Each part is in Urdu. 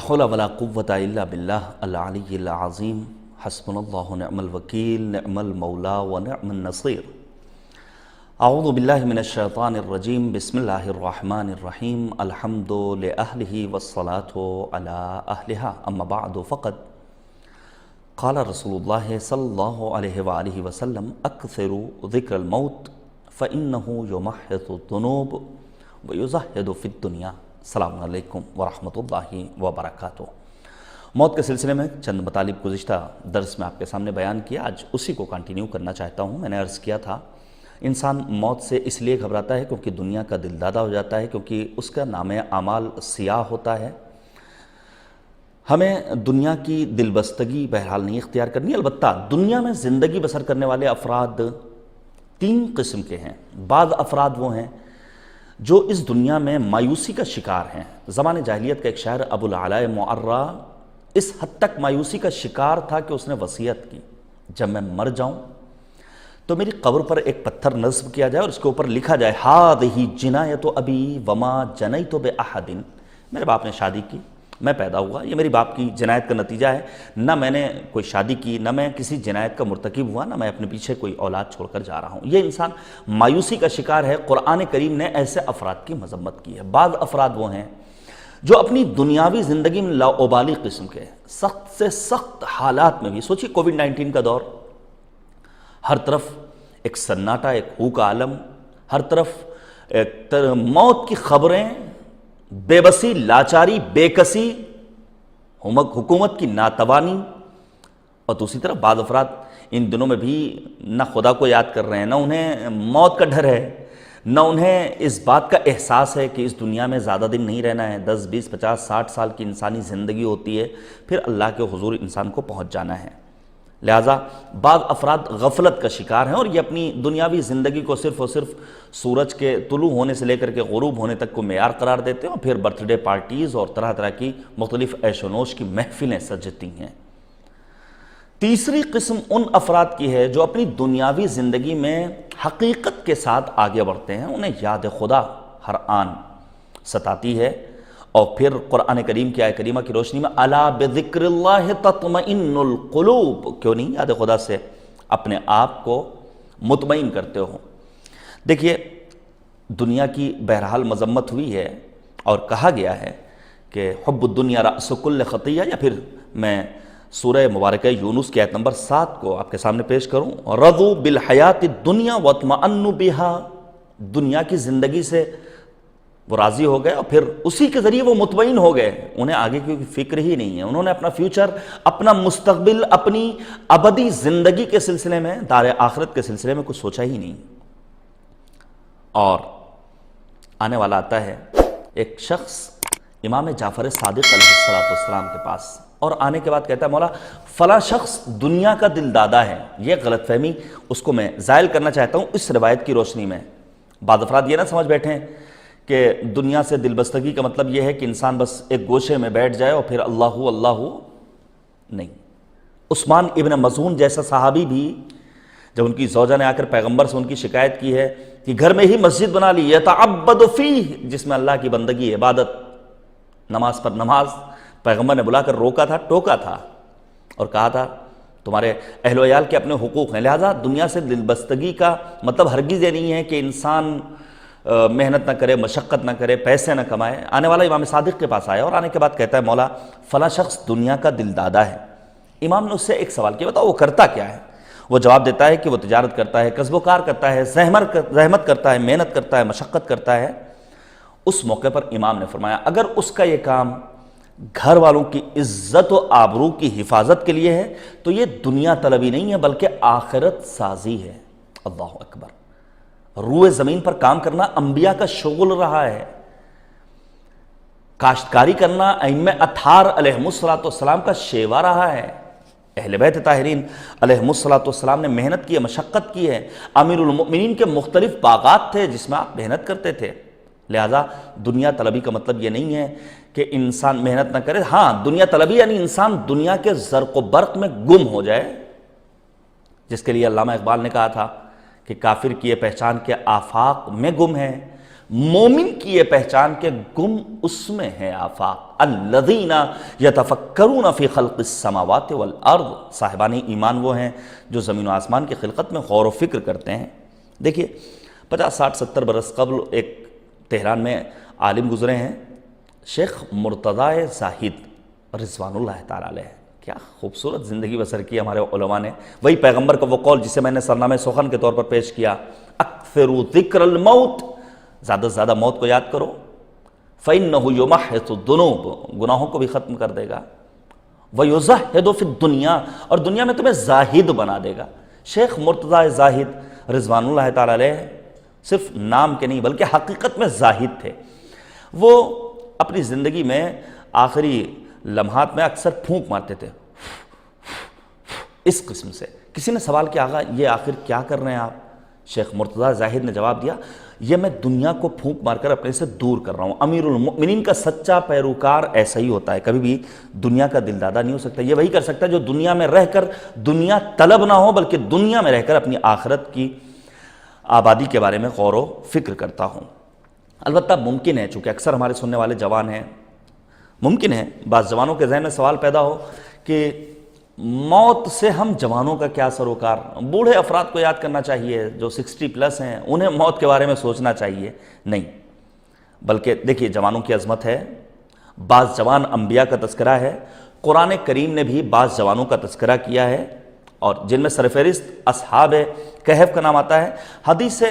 حول ولا قوة إلا بالله العلي العظيم حسبنا الله ونعم الوكيل نعم المولى ونعم النصير أعوذ بالله من الشيطان الرجيم بسم الله الرحمن الرحيم الحمد لأهله والصلاة على أهلها أما بعد فقد قال رسول الله صلى الله عليه وآله وسلم أكثروا ذكر الموت فإنه يمحص الذنوب ويزهد في الدنيا السلام علیکم ورحمۃ اللہ وبرکاتہ۔ موت کے سلسلے میں چند مطالب گزشتہ درس میں آپ کے سامنے بیان کیا، آج اسی کو کنٹینیو کرنا چاہتا ہوں۔ میں نے عرض کیا تھا انسان موت سے اس لیے گھبراتا ہے کیونکہ دنیا کا دل دادا ہو جاتا ہے، کیونکہ اس کا نام اعمال سیاہ ہوتا ہے۔ ہمیں دنیا کی دل بستگی بہرحال نہیں اختیار کرنی، البتہ دنیا میں زندگی بسر کرنے والے افراد تین قسم کے ہیں۔ بعض افراد وہ ہیں جو اس دنیا میں مایوسی کا شکار ہیں۔ زمان جاہلیت کا ایک شاعر ابو العلاء معرہ اس حد تک مایوسی کا شکار تھا کہ اس نے وصیت کی، جب میں مر جاؤں تو میری قبر پر ایک پتھر نصب کیا جائے اور اس کے اوپر لکھا جائے ہذہ جنایت ابی وما جنیت باحد۔ میرے باپ نے شادی کی، میں پیدا ہوا، یہ میری باپ کی جنایت کا نتیجہ ہے، نہ میں نے کوئی شادی کی، نہ میں کسی جنایت کا مرتکب ہوا، نہ میں اپنے پیچھے کوئی اولاد چھوڑ کر جا رہا ہوں۔ یہ انسان مایوسی کا شکار ہے۔ قرآن کریم نے ایسے افراد کی مذمت کی ہے۔ بعض افراد وہ ہیں جو اپنی دنیاوی زندگی میں لاابالی قسم کے سخت سے سخت حالات میں بھی، سوچیے کووڈ-19 کا دور، ہر طرف ایک سناٹا، ایک ہو کا عالم، ہر طرف موت کی خبریں، بے بسی، لاچاری، بے کسی، حکومت کی ناتوانی، اور دوسری طرف بعض افراد ان دنوں میں بھی نہ خدا کو یاد کر رہے ہیں، نہ انہیں موت کا ڈر ہے، نہ انہیں اس بات کا احساس ہے کہ اس دنیا میں زیادہ دن نہیں رہنا ہے، 10 20 50 60 سال کی انسانی زندگی ہوتی ہے، پھر اللہ کے حضور انسان کو پہنچ جانا ہے۔ لہٰذا بعض افراد غفلت کا شکار ہیں اور یہ اپنی دنیاوی زندگی کو صرف اور صرف سورج کے طلوع ہونے سے لے کر کے غروب ہونے تک کو معیار قرار دیتے ہیں، اور پھر برتھ ڈے پارٹیز اور طرح طرح کی مختلف عیش و نوش کی محفلیں سجتی ہیں۔ تیسری قسم ان افراد کی ہے جو اپنی دنیاوی زندگی میں حقیقت کے ساتھ آگے بڑھتے ہیں، انہیں یاد خدا ہر آن ستاتی ہے، اور پھر قرآن کریم کی آیت کریمہ کی روشنی میں الا بذکر اللہ تطمئن القلوب، کیوں نہیں یاد خدا سے اپنے آپ کو مطمئن کرتے ہو۔ دیکھیے دنیا کی بہرحال مذمت ہوئی ہے اور کہا گیا ہے کہ حب الدنیا رأس کل خطیہ، یا پھر میں سورہ مبارکہ یونس کی آیت نمبر 7 کو آپ کے سامنے پیش کروں، رضوا بالحیات الدنیا واطمأنوا بہا، دنیا کی زندگی سے وہ راضی ہو گئے اور پھر اسی کے ذریعے وہ مطمئن ہو گئے، انہیں آگے کی فکر ہی نہیں ہے، انہوں نے اپنا فیوچر، اپنا مستقبل، اپنی ابدی زندگی کے سلسلے میں، دار آخرت کے سلسلے میں کچھ سوچا ہی نہیں۔ اور آنے والا آتا ہے ایک شخص امام جعفر صادق علیہ السلام کے پاس، اور آنے کے بعد کہتا ہے مولا فلاں شخص دنیا کا دل دادا ہے۔ یہ غلط فہمی اس کو میں زائل کرنا چاہتا ہوں اس روایت کی روشنی میں۔ بعض افراد یہ نہ سمجھ بیٹھیں کہ دنیا سے دل بستگی کا مطلب یہ ہے کہ انسان بس ایک گوشے میں بیٹھ جائے اور پھر اللہ اللہ نہیں۔ عثمان ابن مظعون جیسا صحابی بھی جب ان کی زوجہ نے آ کر پیغمبر سے ان کی شکایت کی ہے کہ گھر میں ہی مسجد بنا لی، یتعبد فیہ، جس میں اللہ کی بندگی، عبادت، نماز پر نماز، پیغمبر نے بلا کر روکا تھا، ٹوکا تھا اور کہا تھا تمہارے اہل و عیال کے اپنے حقوق ہیں، لہٰذا دنیا سے دل بستگی کا مطلب ہرگز یہ نہیں ہے کہ انسان محنت نہ کرے، مشقت نہ کرے، پیسے نہ کمائے۔ آنے والا امام صادق کے پاس آیا اور آنے کے بعد کہتا ہے مولا فلاں شخص دنیا کا دل دادا ہے۔ امام نے اس سے ایک سوال کیا، بتاؤ وہ کرتا کیا ہے؟ وہ جواب دیتا ہے کہ وہ تجارت کرتا ہے، کسب و کار کرتا ہے، زحمت کرتا ہے، محنت کرتا ہے، مشقت کرتا ہے۔ اس موقع پر امام نے فرمایا اگر اس کا یہ کام گھر والوں کی عزت و آبرو کی حفاظت کے لیے ہے تو یہ دنیا طلبی نہیں ہے بلکہ آخرت سازی ہے۔ اللہ اکبر۔ روئے زمین پر کام کرنا انبیاء کا شغل رہا ہے، کاشتکاری کرنا ائمہ اطہار علیہم السلام کا شیوا رہا ہے، اہل بیت طاہرین علیہم السلام نے محنت کی ہے، مشقت کی ہے، امیر المؤمنین کے مختلف باغات تھے جس میں آپ محنت کرتے تھے۔ لہٰذا دنیا طلبی کا مطلب یہ نہیں ہے کہ انسان محنت نہ کرے، ہاں دنیا طلبی یعنی انسان دنیا کے زرق و برق میں گم ہو جائے، جس کے لیے علامہ اقبال نے کہا تھا کہ کافر کی یہ پہچان کے آفاق میں گم ہے، مومن کی یہ پہچان کہ گم اس میں ہے آفاق، الذین یتفکرون فی خلق السماوات والارض، صاحبان ایمان وہ ہیں جو زمین و آسمان کی خلقت میں غور و فکر کرتے ہیں۔ دیکھیے 50 60 70 برس قبل ایک تہران میں عالم گزرے ہیں، شیخ مرتضی زاہد رضوان اللہ تعالیٰ علیہ، کیا خوبصورت زندگی بسر کی ہمارے علماء نے۔ وہی پیغمبر کا وہ قول جسے میں نے سرنامہ سخن کے طور پر پیش کیا، اکثروا ذکر الموت، زیادہ سے زیادہ موت کو یاد کرو، فَإِنَّهُ يُمَحِّصُ الذُّنُوبَ، گناہوں کو بھی ختم کر دے گا، وَيُزَهِّدُ فِي الدُّنْيَا، اور دنیا میں تمہیں زاہد بنا دے گا۔ شیخ مرتضی زاہد رضوان اللہ تعالیٰ علیہ صرف نام کے نہیں بلکہ حقیقت میں زاہد تھے۔ وہ اپنی زندگی میں آخری لمحات میں اکثر پھونک مارتے تھے اس قسم سے۔ کسی نے سوال کیا آقا یہ آخر کیا کر رہے ہیں آپ؟ شیخ مرتضی زاہد نے جواب دیا، یہ میں دنیا کو پھونک مار کر اپنے سے دور کر رہا ہوں۔ امیر المؤمنین کا سچا پیروکار ایسا ہی ہوتا ہے، کبھی بھی دنیا کا دلدادہ نہیں ہو سکتا۔ یہ وہی کر سکتا ہے جو دنیا میں رہ کر دنیا طلب نہ ہو بلکہ دنیا میں رہ کر اپنی آخرت کی آبادی کے بارے میں غور و فکر کرتا ہوں۔ البتہ ممکن ہے، چونکہ اکثر ہمارے سننے والے جوان ہیں، ممکن ہے بعض جوانوں کے ذہن میں سوال پیدا ہو کہ موت سے ہم جوانوں کا کیا سروکار؟ بوڑھے افراد کو یاد کرنا چاہیے، جو 60+ ہیں انہیں موت کے بارے میں سوچنا چاہیے۔ نہیں، بلکہ دیکھیے جوانوں کی عظمت ہے، بعض جوان انبیاء کا تذکرہ ہے، قرآن کریم نے بھی بعض جوانوں کا تذکرہ کیا ہے، اور جن میں سرفہرست اصحاب کہف کا نام آتا ہے۔ حدیث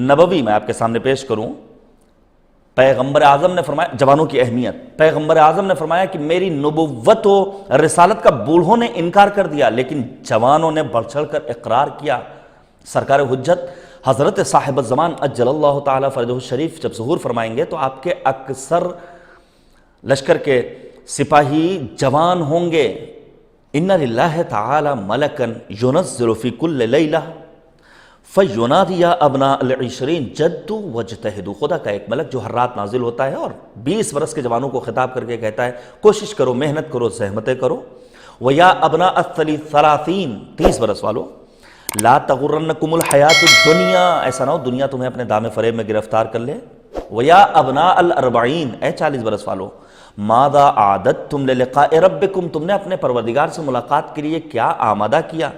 نبوی میں آپ کے سامنے پیش کروں، پیغمبر اعظم نے فرمایا، جوانوں کی اہمیت، پیغمبر اعظم نے فرمایا کہ میری نبوت و رسالت کا بوڑھوں نے انکار کر دیا لیکن جوانوں نے بڑھ چڑھ کر اقرار کیا۔ سرکار حجت حضرت صاحب الزمان اجل اللہ تعالی فرجہ الشریف جب ظہور فرمائیں گے تو آپ کے اکثر لشکر کے سپاہی جوان ہوں گے۔ ان للہ تعالی ملکا ینزل فی کل لیلہ فَيُنَادِ يَا أَبْنَاءَ الْعِشْرِينَ جَدُّوا وَاجْتَهِدُوا، خدا کا ایک ملک جو ہر رات نازل ہوتا ہے اور 20 برس کے جوانوں کو خطاب کر کے کہتا ہے کوشش کرو، محنت کرو، زحمتیں کرو۔ وَيَا أَبْنَاءَ الثَّلَاثِينَ 30 برس والو، لَا تَغُرَّنَّكُمُ الْحَيَاةُ الدُّنْيَا، ایسا نہ ہو دنیا تمہیں اپنے دام فریب میں گرفتار کر لے۔ وَيَا أَبْنَاءَ الْأَرْبَعِينَ، اے 40 برس والو، مَاذَا أَعْدَدْتُمْ لِلِقَاءِ رَبِّكُمْ، تم نے اپنے پروردگار سے ملاقات کے لیے کیا آمادہ کیا۔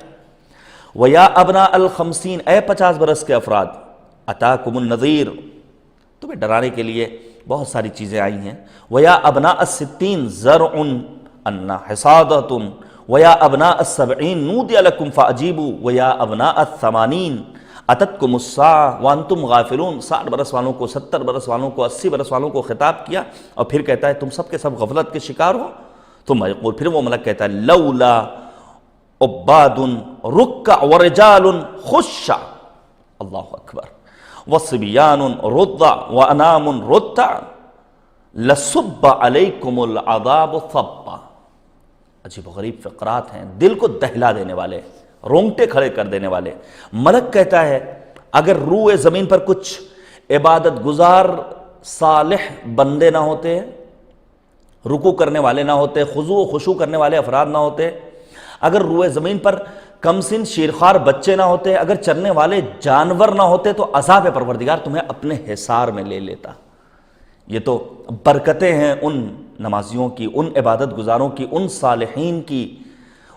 وَيَا أَبْنَاءَ الْخَمْسِينَ، اے 50 برس کے افراد، أَتَاكُمُ النَّذِيرُ، تمہیں ڈرانے کے لیے بہت ساری چیزیں آئی ہیں۔ وَيَا أَبْنَاءَ السِّتِّينَ زَرْعٌ أَنَّ حِصَادَةٌ وَيَا أَبْنَاءَ السَّبْعِينَ نُودِيَ لَكُمْ فَأَجِيبُوا وَيَا أَبْنَاءَ الثَّمَانِينَ أَتَتْكُمُ السَّاعَةُ وَأَنْتُمْ غَافِلُونَ، 60 برس والوں کو، 70 برس والوں کو، 80 برس والوں کو خطاب کیا اور پھر کہتا ہے تم سب کے سب غفلت کے شکار ہو۔ تم یقول، پھر وہ ملک کہتا ہے لولا عباد رکع ورجال خشع، اللہ اکبر، وصبیان رضع وانام رتع لصب علیکم العذاب صبا۔ عجیب و غریب فقرات ہیں، دل کو دہلا دینے والے، رونگٹے کھڑے کر دینے والے۔ ملک کہتا ہے اگر روئے زمین پر کچھ عبادت گزار صالح بندے نہ ہوتے، رکوع کرنے والے نہ ہوتے، خضوع و خشوع کرنے والے افراد نہ ہوتے، اگر روئے زمین پر کم سن شیرخوار بچے نہ ہوتے، اگر چرنے والے جانور نہ ہوتے تو عذاب پروردگار تمہیں اپنے حصار میں لے لیتا۔ یہ تو برکتیں ہیں ان نمازیوں کی، ان عبادت گزاروں کی، ان صالحین کی،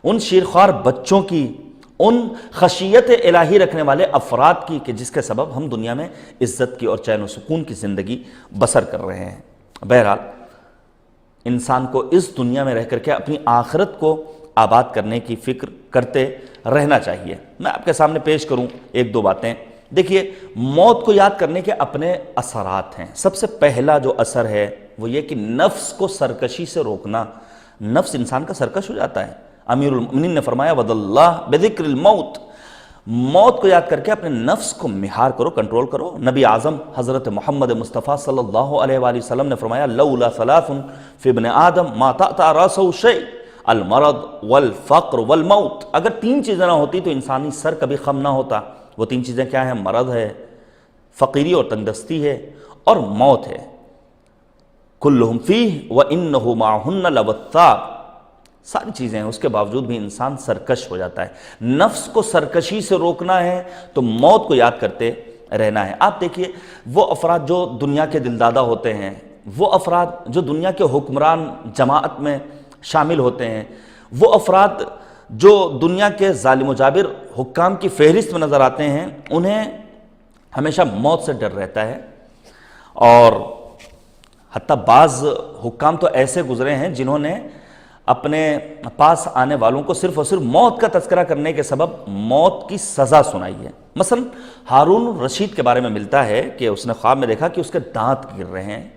ان شیرخوار بچوں کی، ان خشیت الہی رکھنے والے افراد کی کہ جس کے سبب ہم دنیا میں عزت کی اور چین و سکون کی زندگی بسر کر رہے ہیں۔ بہرحال انسان کو اس دنیا میں رہ کر کے اپنی آخرت کو آباد کرنے کی فکر کرتے رہنا چاہیے۔ میں آپ کے سامنے پیش کروں 1-2 باتیں۔ دیکھیے موت کو یاد کرنے کے اپنے اثرات ہیں۔ سب سے پہلا جو اثر ہے وہ یہ کہ نفس کو سرکشی سے روکنا۔ نفس انسان کا سرکش ہو جاتا ہے۔ امیر المؤمنین نے فرمایا وَدَ اللَّهِ بِذِكْرِ الْمَوْتِ، موت کو یاد کر کے اپنے نفس کو مہار کرو، کنٹرول کرو۔ نبی اعظم حضرت محمد مصطفیٰ صلی اللہ علیہ وآلہ وسلم نے فرمایا لولا ثلاث فی ابن آدم ما تأتى رأسه شيء المرض والفقر والموت، اگر 3 چیزیں نہ ہوتی تو انسانی سر کبھی خم نہ ہوتا۔ وہ 3 چیزیں کیا ہیں؟ مرض ہے، فقیری اور تنگدستی ہے، اور موت ہے۔ کلہم فیہ وانہ معہن لوثاق، ساری چیزیں ہیں، اس کے باوجود بھی انسان سرکش ہو جاتا ہے۔ نفس کو سرکشی سے روکنا ہے تو موت کو یاد کرتے رہنا ہے۔ آپ دیکھیے وہ افراد جو دنیا کے دلدادہ ہوتے ہیں، وہ افراد جو دنیا کے حکمران جماعت میں شامل ہوتے ہیں، وہ افراد جو دنیا کے ظالم و جابر حکام کی فہرست میں نظر آتے ہیں، انہیں ہمیشہ موت سے ڈر رہتا ہے۔ اور حتیٰ بعض حکام تو ایسے گزرے ہیں جنہوں نے اپنے پاس آنے والوں کو صرف اور صرف موت کا تذکرہ کرنے کے سبب موت کی سزا سنائی ہے۔ مثلا ہارون رشید کے بارے میں ملتا ہے کہ اس نے خواب میں دیکھا کہ اس کے دانت گر رہے ہیں۔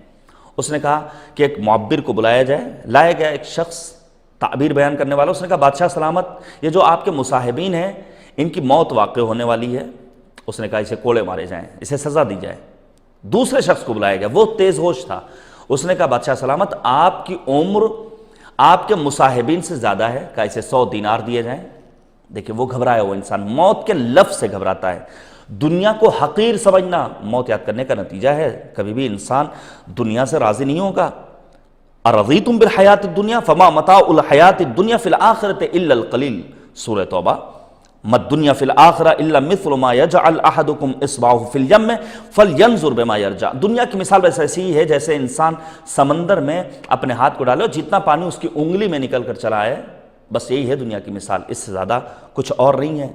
اس نے کہا کہ ایک معبر کو بلایا جائے، لایا گیا ایک شخص تعبیر بیان کرنے والا۔ اس نے کہا بادشاہ سلامت، یہ جو آپ کے مصاحبین ہیں ان کی موت واقع ہونے والی ہے۔ اس نے کہا اسے کوڑے مارے جائیں، اسے سزا دی جائے۔ دوسرے شخص کو بلایا گیا، وہ تیز ہوش تھا۔ اس نے کہا بادشاہ سلامت، آپ کی عمر آپ کے مصاحبین سے زیادہ ہے، کہا اسے 100 دینار دیے جائیں۔ دیکھیں وہ گھبرایا، وہ انسان موت کے لفظ سے گھبراتا ہے۔ دنیا کو حقیر سمجھنا موت یاد کرنے کا نتیجہ ہے۔ کبھی بھی انسان دنیا سے راضی نہیں ہوگا۔ ارضیتم بالحیات الدنیا فما متاع الحیات الدنیا فی الآخرۃ الا القلیل، سورہ توبہ۔ مد دنیا فی الآخرہ الا مثل ما یجعل احدکم اصبعہ فی الیم فلینظر بما یرجع۔ دنیا کی مثال ویسے ایسی ہی ہے جیسے انسان سمندر میں اپنے ہاتھ کو ڈالے اور جتنا پانی اس کی انگلی میں نکل کر چلا ہے، بس یہی ہے دنیا کی مثال، اس سے زیادہ کچھ اور نہیں ہے۔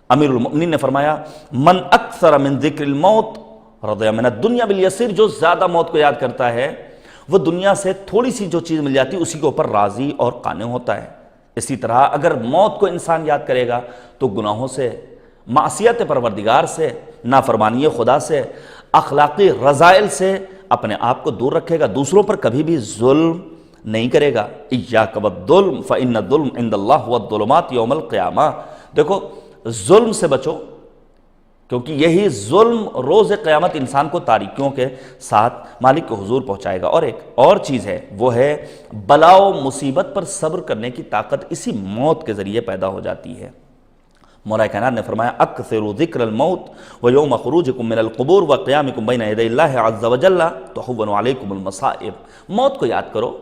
امیر المؤمنین نے فرمایا من اکثر من ذکر الموت رضی من الدنیا بالیسیر، جو زیادہ موت کو یاد کرتا ہے وہ دنیا سے تھوڑی سی جو چیز مل جاتی ہے اسی کے اوپر راضی اور قانع ہوتا ہے۔ اسی طرح اگر موت کو انسان یاد کرے گا تو گناہوں سے، معصیت پروردگار سے، نافرمانی خدا سے، اخلاقی رذائل سے اپنے آپ کو دور رکھے گا، دوسروں پر کبھی بھی ظلم نہیں کرے گا۔ ایاک والظلم فإن الظلم عند اللہ والظلمات یوم القیامہ۔ دیکھو ظلم سے بچو، کیونکہ یہی ظلم روز قیامت انسان کو تاریکیوں کے ساتھ مالک کے حضور پہنچائے گا۔ اور ایک اور چیز ہے، وہ ہے بلا و مصیبت پر صبر کرنے کی طاقت اسی موت کے ذریعے پیدا ہو جاتی ہے۔ مولا کائنات نے فرمایا اکثروا ذکر الموت ویوم خروجکم من القبور وقیامکم بین یدی اللہ عز وجل تہون علیکم المصائب۔ موت کو یاد کرو،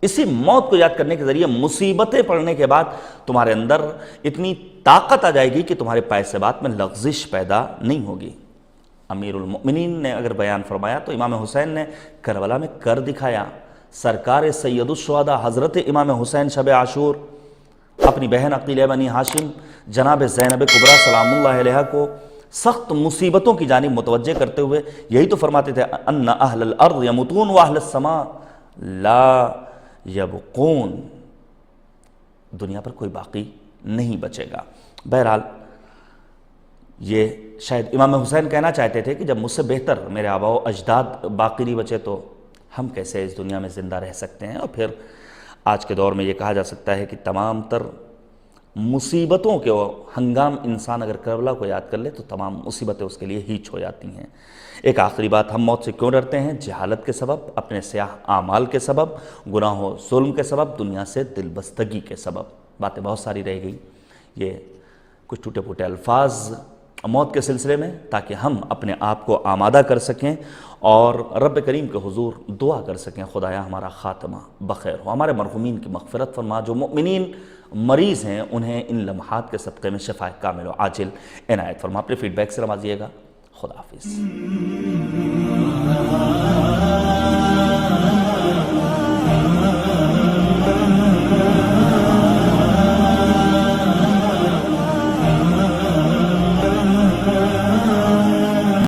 اسی موت کو یاد کرنے کے ذریعے مصیبتیں پڑنے کے بعد تمہارے اندر اتنی طاقت آ جائے گی کہ تمہارے پائسبات میں لغزش پیدا نہیں ہوگی۔ امیر المؤمنین نے اگر بیان فرمایا تو امام حسین نے کربلا میں کر دکھایا۔ سرکار سید الشہداء حضرت امام حسین شب عاشور اپنی بہن عقیلہ بنی ہاشم جناب زینب کبریٰ سلام اللہ علیہا کو سخت مصیبتوں کی جانب متوجہ کرتے ہوئے یہی تو فرماتے تھے ان اہل الارض یموتون واہل السماء لا یبقون، دنیا پر کوئی باقی نہیں بچے گا۔ بہرحال یہ شاید امام حسین کہنا چاہتے تھے کہ جب مجھ سے بہتر میرے آباء و اجداد باقی نہیں بچے تو ہم کیسے اس دنیا میں زندہ رہ سکتے ہیں۔ اور پھر آج کے دور میں یہ کہا جا سکتا ہے کہ تمام تر مصیبتوں کے ہنگام انسان اگر کربلا کو یاد کر لے تو تمام مصیبتیں اس کے لیے ہیچ ہو جاتی ہیں۔ ایک آخری بات، ہم موت سے کیوں ڈرتے ہیں؟ جہالت کے سبب، اپنے سیاہ اعمال کے سبب، گناہ و ظلم کے سبب، دنیا سے دل بستگی کے سبب۔ باتیں بہت ساری رہ گئی، یہ کچھ ٹوٹے پھوٹے الفاظ موت کے سلسلے میں، تاکہ ہم اپنے آپ کو آمادہ کر سکیں اور رب کریم کے حضور دعا کر سکیں خدایا ہمارا خاتمہ بخیر ہو، ہمارے مرحومین کی مغفرت فرما، جو مؤمنین مریض ہیں انہیں ان لمحات کے صدقے میں شفا کامل و عاجل عنایت فرما۔ اپنے فیڈ بیک سے نوازیے گا۔ خدا حافظ۔